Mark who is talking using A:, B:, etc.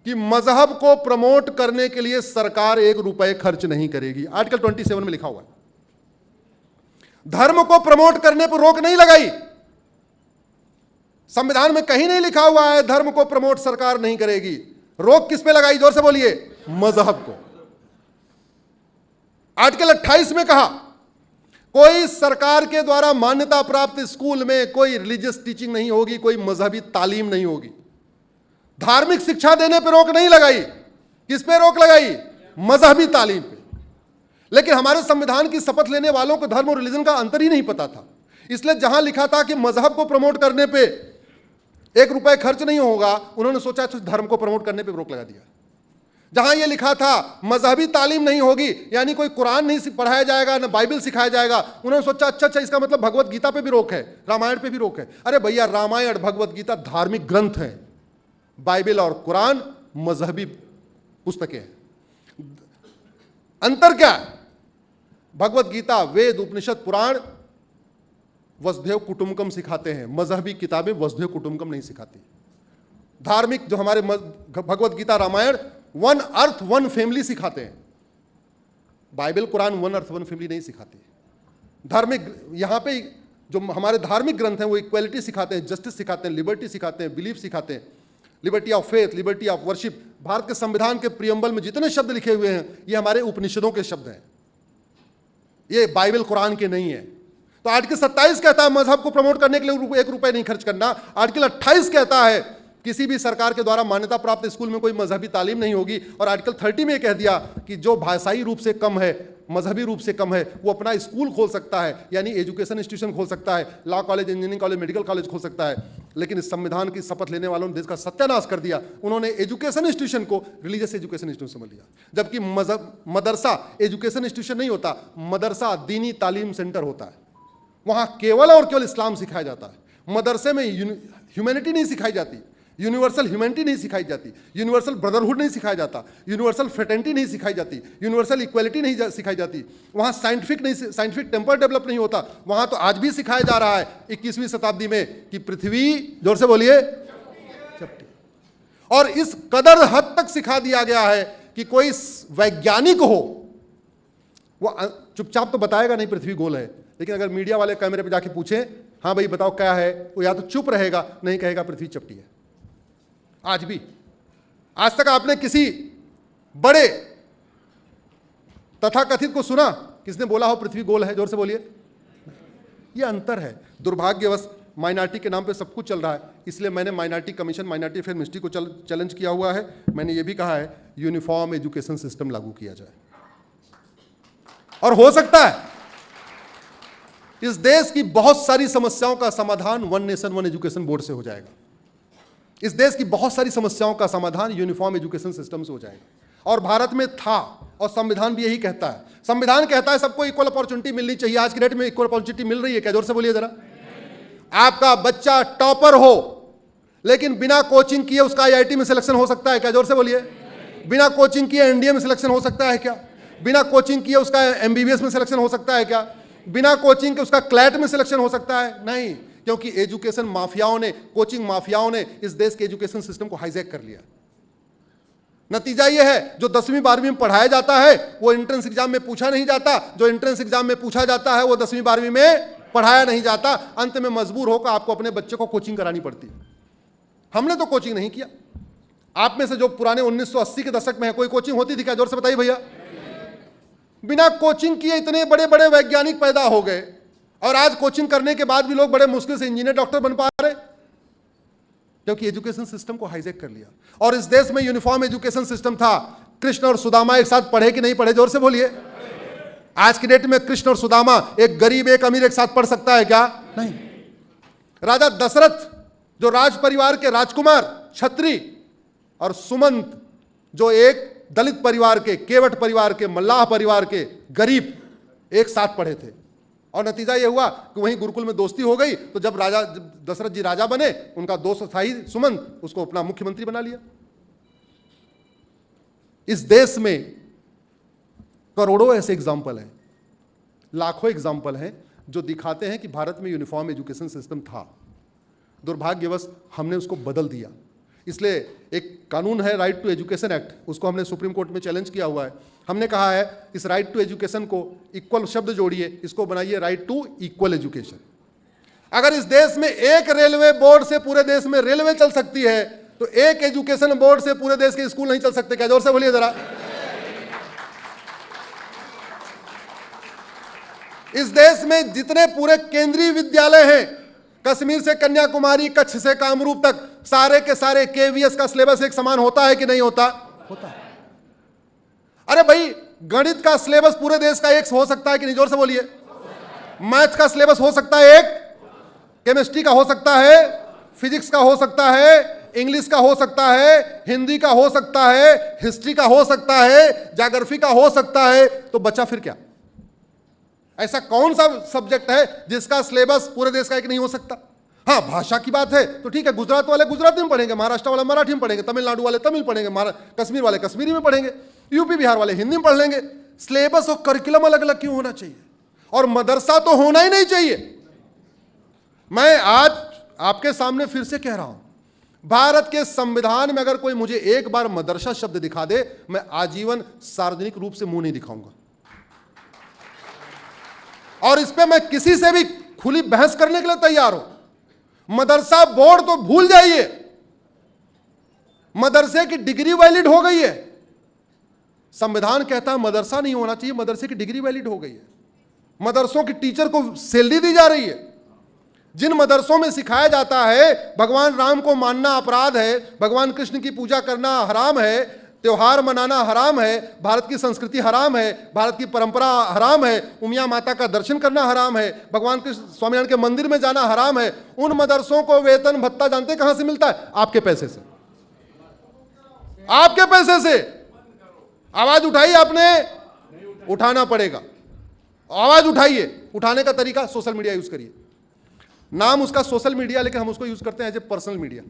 A: कि मजहब को प्रमोट करने के लिए सरकार 1 रुपए खर्च नहीं करेगी। आर्टिकल 27 में लिखा हुआ है। धर्म को प्रमोट करने पर रोक नहीं लगाई। संविधान में कहीं नहीं लिखा हुआ है धर्म को प्रमोट सरकार नहीं करेगी। रोक किस पे लगाई? जोर से बोलिए। मजहब को। आर्टिकल 28 में कहा कोई सरकार के द्वारा मान्यता प्राप्त स्कूल में कोई रिलीजियस टीचिंग नहीं होगी, कोई मजहबी तालीम नहीं होगी। धार्मिक शिक्षा देने पर रोक नहीं लगाई। किस पे रोक लगाई? मजहबी तालीम पे। लेकिन हमारे संविधान की शपथ लेने वालों को धर्म और रिलीजन का अंतर ही नहीं पता था। इसलिए जहां लिखा था कि मजहब को प्रमोट करने पे 1 रुपए खर्च नहीं होगा, उन्होंने सोचा तो धर्म को प्रमोट करने पे रोक लगा दिया। जहां यह लिखा था मजहबी तालीम नहीं होगी, यानी कोई कुरान नहीं पढ़ाया जाएगा, ना बाइबल सिखाया जाएगा, उन्होंने सोचा अच्छा इसका मतलब भगवत गीता पे भी रोक है, रामायण पे भी रोक है। अरे भैया, रामायण भगवत गीता धार्मिक ग्रंथ है, बाइबल और कुरान मजहबी पुस्तकें हैं। अंतर क्या है? भगवत गीता, वेद, उपनिषद, पुराण वसुधैव कुटुंबकम सिखाते हैं, मजहबी किताबें वसुधैव कुटुंबकम नहीं सिखाती। धार्मिक जो हमारे Bhagavad Gita, Ramayan one earth one family सिखाते हैं। Bible, Quran one earth one family नहीं सिखाती। धार्मिक यहां पे जो हमारे धार्मिक ग्रंथ हैं वो इक्वालिटी सिखाते हैं, जस्टिस सिखाते हैं, लिबर्टी सिखाते हैं, बिलीफ सिखाते हैं, liberty of faith, liberty of worship. Bharat के संविधान के प्रियम्बल में जितने शब्द लिखे हुए हैं ये हमारे उपनिषदों के शब्द हैं, ये बाइबल कुरान के नहीं है। तो आर्टिकल 27 कहता है मजहब को प्रमोट करने के लिए 1 रुपए नहीं खर्च करना। आर्टिकल 28 कहता है किसी भी सरकार के द्वारा मान्यता प्राप्त स्कूल में कोई मजहबी तालीम नहीं होगी। और आर्टिकल 30 में कह दिया कि जो भाषाई रूप से कम है, मजहबी रूप से कम है, वो अपना स्कूल खोल सकता है, यानी एजुकेशन इंस्टीट्यूशन खोल सकता है, law college, engineering college, medical college खोल सकता है। लेकिन इस संविधान की शपथ लेने वालों ने देश का सत्यानाश कर दिया। उन्होंने एजुकेशन इंस्टीट्यूशन को रिलीजियस एजुकेशन इंस्टीट्यूशन समझ लिया, जबकि मदरसा एजुकेशन इंस्टीट्यूशन नहीं होता, मदरसा दीनी तालीम सेंटर होता है। वहां केवल और केवल इस्लाम सिखाया जाता है। मदरसे में ह्यूमैनिटी नहीं सिखाई जाती, यूनिवर्सल ह्यूमैनिटी नहीं सिखाई जाती, यूनिवर्सल ब्रदरहुड नहीं सिखाया जाता, यूनिवर्सल फ्रेटर्निटी नहीं सिखाई जाती, यूनिवर्सल इक्वालिटी नहीं सिखाई जाती। वहाँ साइंटिफिक टेम्पर डेवलप नहीं होता। वहाँ तो आज भी सिखाया जा रहा है 21वीं शताब्दी में कि पृथ्वी, जोर से बोलिए, चपटी। और इस कदर हद तक सिखा दिया गया है कि कोई वैज्ञानिक हो वो चुपचाप तो बताएगा नहीं पृथ्वी गोल है, लेकिन अगर मीडिया वाले कैमरे पे जाके पूछे हाँ भाई बताओ क्या है, वो या तो चुप रहेगा, नहीं कहेगा पृथ्वी चपटी है। आज भी, आज तक आपने किसी बड़े तथाकथित को सुना किसने बोला हो पृथ्वी गोल है? जोर से बोलिए। ये अंतर है। दुर्भाग्यवश माइनॉरिटी के नाम पे सब कुछ चल रहा है, इसलिए मैंने minority commission, minority affair ministry को चैलेंज किया हुआ है। मैंने ये भी कहा है यूनिफॉर्म एजुकेशन सिस्टम लागू किया जाए। और हो सकता है इस देश की बहुत सारी समस्याओं का समाधान one nation one education board से हो जाएगा। इस देश की बहुत सारी समस्याओं का समाधान यूनिफॉर्म एजुकेशन सिस्टम से हो जाएगा। और भारत में था, और संविधान भी यही कहता है। संविधान कहता है सबको इक्वल अपॉर्चुनिटी मिलनी चाहिए। आज की डेट में इक्वल अपॉर्चुनिटी मिल रही है क्या? जोर से बोलिए जरा। आपका बच्चा टॉपर हो लेकिन बिना कोचिंग किए उसका आईआईटी में सिलेक्शन हो सकता है क्या? जोर से बोलिए। बिना कोचिंग किए एनडीए में सिलेक्शन हो सकता है क्या? बिना कोचिंग किए उसका एमबीबीएस में सिलेक्शन हो सकता है क्या? बिना कोचिंग के उसका क्लैट में सिलेक्शन हो सकता है? नहीं, क्योंकि एजुकेशन माफियाओं ने, कोचिंग माफियाओं ने इस देश के एजुकेशन सिस्टम को हाईजैक कर लिया। नतीजा यह है जो 10वीं 12वीं में पढ़ाया जाता है वो एंट्रेंस एग्जाम में पूछा नहीं जाता, जो एंट्रेंस एग्जाम में पूछा जाता है वो 10वीं 12वीं में पढ़ाया नहीं जाता। अंत में मजबूर होकर आपको अपने बच्चे को कोचिंग करानी पड़ती है। हमने तो कोचिंग नहीं किया। आप में से जो पुराने 1980 के दशक में है, कोई कोचिंग होती थी क्या? जोर से बताइए भैया। बिना कोचिंग किए इतने बड़े बड़े वैज्ञानिक पैदा हो गए, और आज कोचिंग करने के बाद भी लोग बड़े मुश्किल से इंजीनियर, डॉक्टर बन पा रहे, क्योंकि एजुकेशन सिस्टम को हाईजैक कर लिया। और इस देश में यूनिफॉर्म एजुकेशन सिस्टम था। कृष्ण और सुदामा एक साथ पढ़े कि नहीं पढ़े? जोर से बोलिए। आज की डेट में कृष्ण और सुदामा, एक गरीब एक अमीर एक साथ पढ़ सकता है क्या? नहीं। राजा दशरथ जो राज परिवार के राजकुमार, छत्री, और सुमंत जो एक दलित परिवार के, केवट परिवार के, मल्लाह परिवार के गरीब, एक साथ पढ़े थे। और नतीजा यह हुआ कि वहीं गुरुकुल में दोस्ती हो गई। तो जब दशरथ जी राजा बने, उनका दोस्त था ही सुमंत, उसको अपना मुख्यमंत्री बना लिया। इस देश में करोड़ों ऐसे एग्जाम्पल हैं, लाखों एग्जाम्पल हैं जो दिखाते हैं कि भारत में यूनिफॉर्म एजुकेशन सिस्टम था। दुर्भाग्यवश हमने उसको बदल दिया। इसलिए एक कानून है राइट टू एजुकेशन एक्ट, उसको हमने सुप्रीम कोर्ट में चैलेंज किया हुआ है। हमने कहा है इस राइट टू एजुकेशन को इक्वल शब्द जोड़िए, इसको बनाइए राइट टू इक्वल एजुकेशन। अगर इस देश में एक रेलवे बोर्ड से पूरे देश में रेलवे चल सकती है तो एक एजुकेशन बोर्ड से पूरे देश के स्कूल नहीं चल सकते। क्या जोर से बोलिए जरा। इस देश में जितने पूरे केंद्रीय विद्यालय हैं, कश्मीर से कन्याकुमारी, कच्छ से कामरूप तक, सारे के सारे केवीएस का सिलेबस एक समान होता है कि नहीं होता? होता है। अरे भाई, गणित का सिलेबस पूरे देश का एक हो सकता है कि नहीं? जोर से बोलिए। मैथ का सिलेबस हो सकता है एक, केमिस्ट्री का हो सकता है, फिजिक्स का हो सकता है, इंग्लिश का हो सकता है, हिंदी का हो सकता है, हिस्ट्री का हो सकता है, ज्योग्राफी का हो सकता है, तो बचा फिर क्या? ऐसा कौन सा सब्जेक्ट है जिसका सिलेबस पूरे देश का एक नहीं हो सकता? हाँ, भाषा की बात है तो ठीक है, गुजरात वाले गुजराती में पढ़ेंगे, महाराष्ट्र वाले मराठी में पढ़ेंगे, तमिलनाडु वाले तमिल पढ़ेंगे, कश्मीर वाले कश्मीरी में पढ़ेंगे, यूपी बिहार वाले हिंदी में पढ़ लेंगे। सिलेबस और करिकुलम अलग अलग क्यों होना चाहिए? और मदरसा तो होना ही नहीं चाहिए। मैं आज आपके सामने फिर से कह रहा हूं, भारत के संविधान में अगर कोई मुझे एक बार मदरसा शब्द दिखा दे, मैं आजीवन सार्वजनिक रूप से मुंह नहीं दिखाऊंगा। और इस पे मैं किसी से भी खुली बहस करने के लिए तैयार हूं। मदरसा बोर्ड तो भूल जाइए, मदरसे की डिग्री वैलिड हो गई है। संविधान कहता है मदरसा नहीं होना चाहिए, मदरसे की डिग्री वैलिड हो गई है। मदरसों की टीचर को सैलरी दी जा रही है। जिन मदरसों में सिखाया जाता है भगवान राम को मानना अपराध है, भगवान कृष्ण की पूजा करना हराम है, त्योहार मनाना हराम है, भारत की संस्कृति हराम है, भारत की परंपरा हराम है, उमिया माता का दर्शन करना हराम है, भगवान के स्वामीनारायण के मंदिर में जाना हराम है, उन मदरसों को वेतन भत्ता जानते कहां से मिलता है? आपके पैसे से, आपके पैसे से। आवाज उठाइए, आपने उठाना पड़ेगा। आवाज उठाइए। उठाने का तरीका सोशल मीडिया यूज करिए। नाम उसका सोशल मीडिया, लेकिन हम उसको यूज करते हैं एज ए पर्सनल मीडिया।